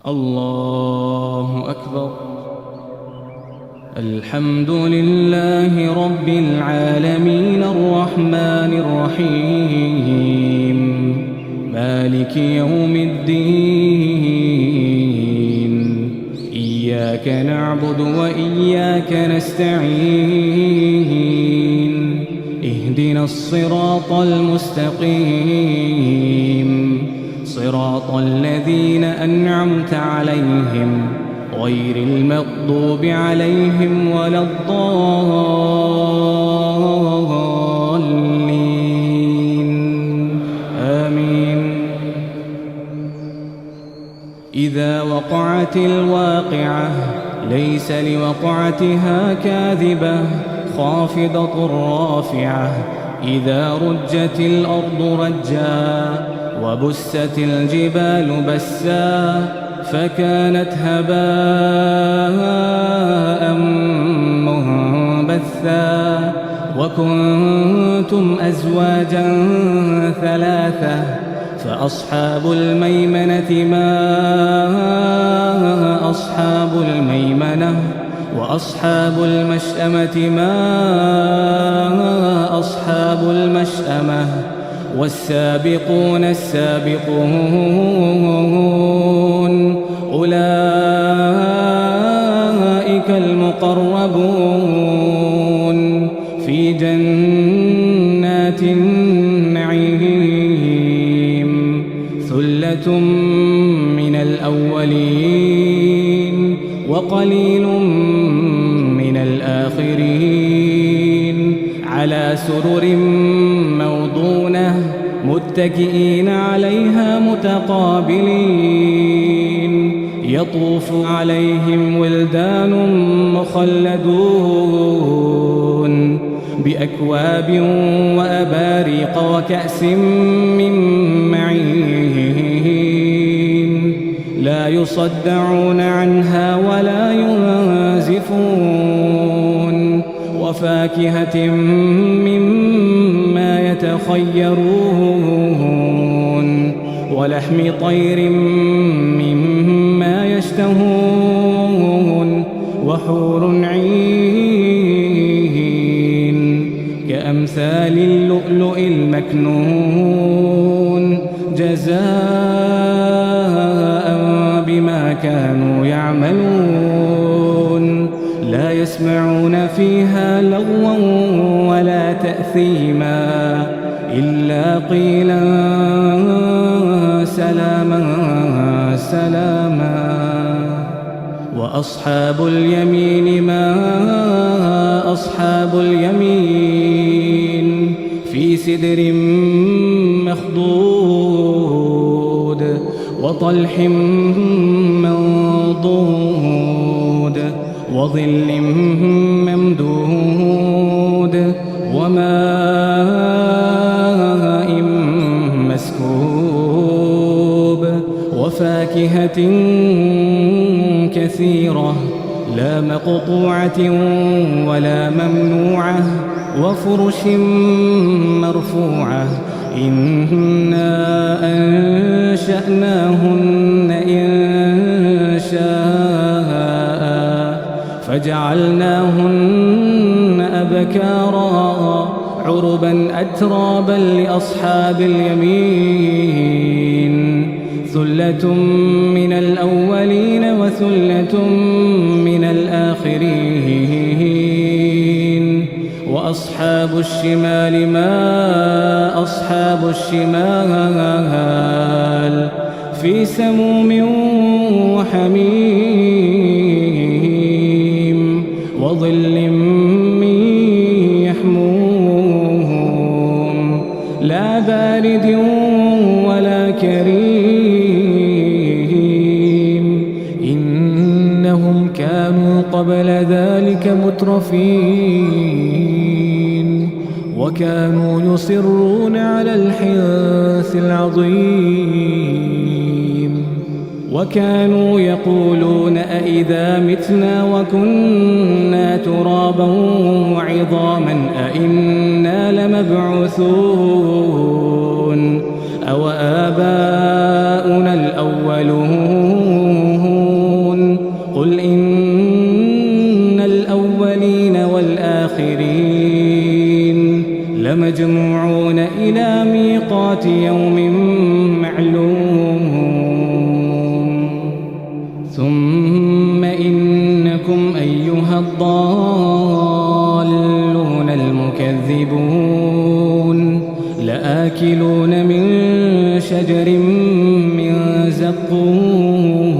الله أكبر. الحمد لله رب العالمين الرحمن الرحيم مالك يوم الدين. إياك نعبد وإياك نستعين. اهدنا الصراط المستقيم صراط الذين أنعمت عليهم غير المغضوب عليهم ولا الضالين آمين. إذا وقعت الواقعة ليس لوقعتها كاذبة خافضة رافعة. إذا رجت الأرض رجا وبست الجبال بسا فكانت هباء منبثا. وكنتم أزواجا ثلاثة فأصحاب الميمنة ما أصحاب الميمنة وأصحاب المشأمة ما أصحاب المشأمة. والسابقون السابقون أولئك المقربون في جنات النعيم. ثلة من الأولين وقليل من الآخرين. على سرر موضونة متكئين عليها متقابلين. يطوف عليهم ولدان مخلدون بأكواب وأباريق وكأس من معين. لا يصدعون عنها ولا ينزفون. وفاكهة مما يتخيرون ولحم طير مما يشتهون. وحور عين كأمثال اللؤلؤ المكنون جزاء بما كانوا يعملون. لا يسمعون فيها لغوا ولا تأثيما إلا قيلا سلاما سلاما. وأصحاب اليمين ما أصحاب اليمين. في سدر مخضود وطلح منضود وظل ممدود وماء مسكوب. وفاكهة كثيرة لا مقطوعة ولا ممنوعة. وفرش مرفوعة. إنا أنشأناهن إنشاء فجعلناهن أبكارا عربا أترابا لأصحاب اليمين. ثلة من الأولين وثلة من الآخرين. وأصحاب الشمال ما أصحاب الشمال. في سموم وحميم وظل من يحموم. لا بارد ولا كريم. إنهم كانوا قبل ذلك مترفين وكانوا يصرون على الحنث العظيم. وكانوا يقولون أئذا متنا وكنا ترابا وعظاما أئنا لمبعوثون أو آباؤنا الأولون لمجموعون إلى ميقات يوم معلوم ثم إنكم أيها الضالون المكذبون لآكلون من شجر من زقوم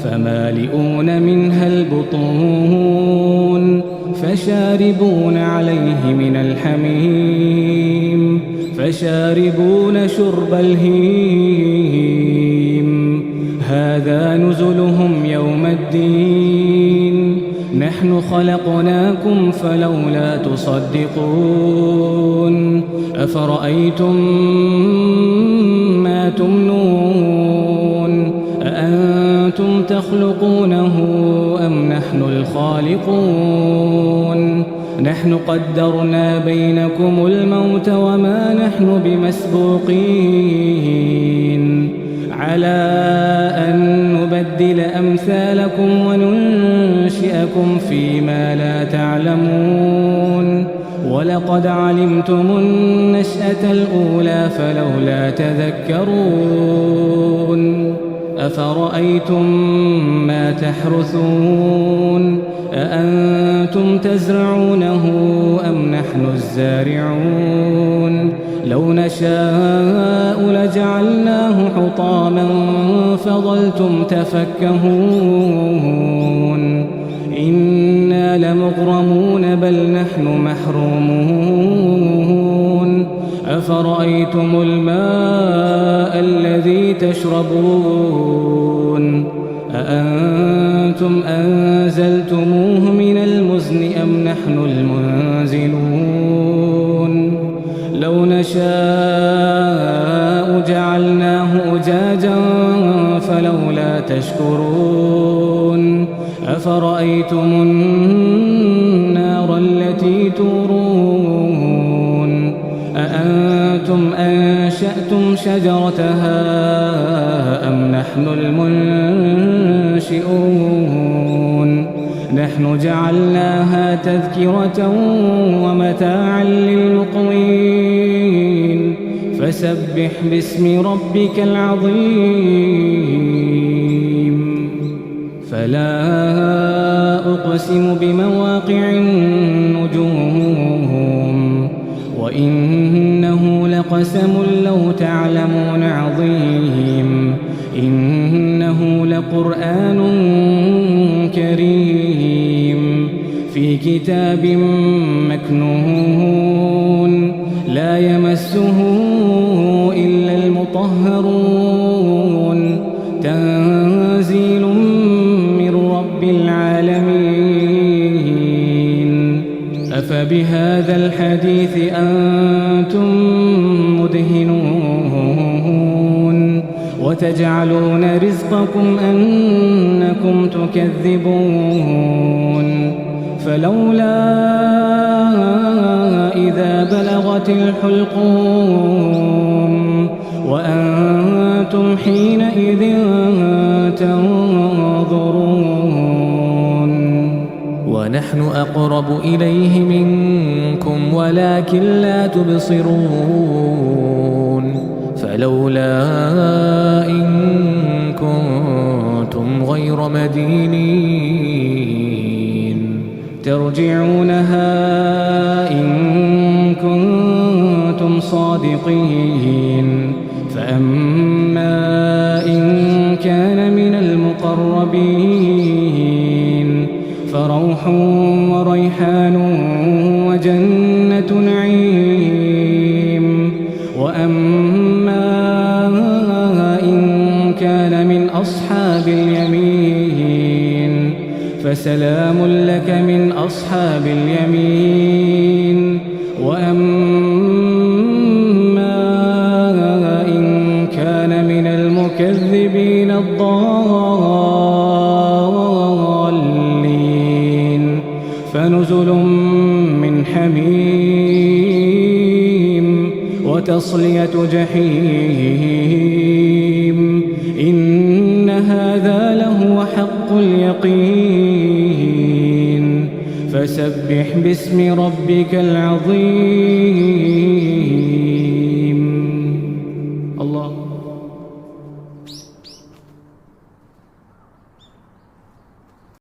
فمالئون منها البطون فشاربون عليه من الحميم فشاربون شرب الهيم هذا نزلهم يوم الدين نحن خلقناكم فلولا تصدقون أفرأيتم ما تمنون أأنتم تخلقونه أم نحن الخالقون نحن قدرنا بينكم الموت وما نحن بمسبوقين على أن نبدل أمثالكم وننشئكم فيما لا تعلمون ولقد علمتم النشأة الأولى فلولا تذكرون أفرأيتم ما تحرثون أأنتم تزرعونه أم نحن الزارعون لو نشاء لجعلناه حطاما فظلتم تفكهون إنا لمغرمون بل نحن محرومون أفرأيتم الماء الذي تشربون أأنتم أنزلتموه من المزن أم نحن المنزلون لو نشاء جعلناه أجاجا فلولا تشكرون أفرأيتم النار التي تورون أأنتم أنشأتم شجرتها أم نحن المنشئون نحن جعلناها تذكرة ومتاعا للمقوين فسبح باسم ربك العظيم فلا أقسم بمواقع النجوم وإنه لقسم لو تعلمون عظيم إنه لقرآن كريم في كتاب مكنون لا يمسه إلا المطهرون تنزيل من رب العالمين أفبهذا الحديث أنتم مدهنون وتجعلون رزقكم أنكم تكذبون فلولا إذا بلغت الحلقوم وأنتم حينئذ تنظرون ونحن أقرب إليه منكم ولكن لا تبصرون فلولا إن كنتم غير مدينين ترجعونها إن كنتم صادقين فأما إن كان من المقربين فروح وريحان وجنة نعيم وأما إن كان من أصحاب اليمين فسلام لك من أصحاب اليمين وأما إن كان من المكذبين الضالين فنزل من حميم وتصلية جحيم إن هذا لهو حق اليقين فسبح باسم ربك العظيم